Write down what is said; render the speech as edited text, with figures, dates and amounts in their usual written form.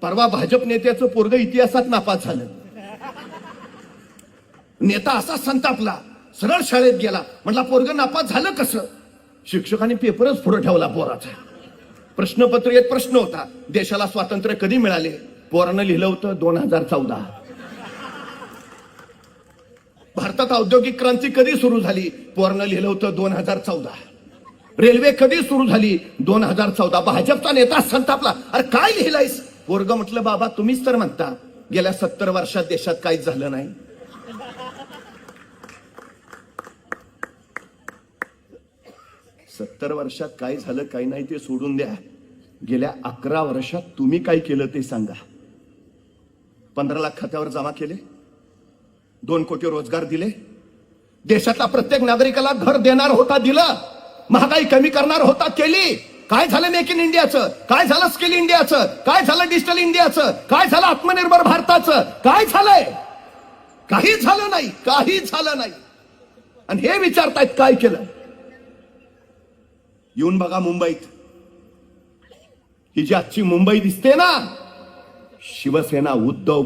परवा भाजप नेत्याचं पोरग इतिहासात नापास झालं. नेता असा संतापला, सरळ शाळेत गेला, म्हटला पोरग नापास झालं कसं? शिक्षकांनी पेपरच पुढे ठेवला पोराचा. प्रश्नपत्रिकेत प्रश्न होता, देशाला स्वातंत्र्य कधी मिळाले? पोरानं लिहिलं होतं 2014. भारतात औद्योगिक क्रांती कधी सुरू झाली? पोरानं लिहिलं होतं 2014. रेल्वे कधी सुरू झाली? 2014. भाजपचा नेता संतापला, अरे काय लिहिलायस? पोरग म्हटलं, बाबा तुम्हीच तर म्हणता गेल्या 70 वर्षात देशात काहीच झालं नाही. सत्तर वर्षात काय झालं काही नाही ते सोडून द्या. गेल्या 11 वर्षात तुम्ही काय केलं ते सांगा. 15 लाख खात्यावर जमा केले, 2 कोटी रोजगार दिले, देशातल्या प्रत्येक नागरिकाला घर देणार होता दिलं, महागाई कमी करणार होता केली. काय झालं मेक इन इंडियाचं? काय झालं स्किल इंडियाचं? काय झालं डिजिटल इंडियाचं? काय झालं आत्मनिर्भर भारताचं? काय झालंय? काही झालं नाही, काही झालं नाही. आणि हे विचारतायत काय केलं? येऊन बघा मुंबईत, ही जी आजची मुंबई दिसते ना, शिवसेना उद्धव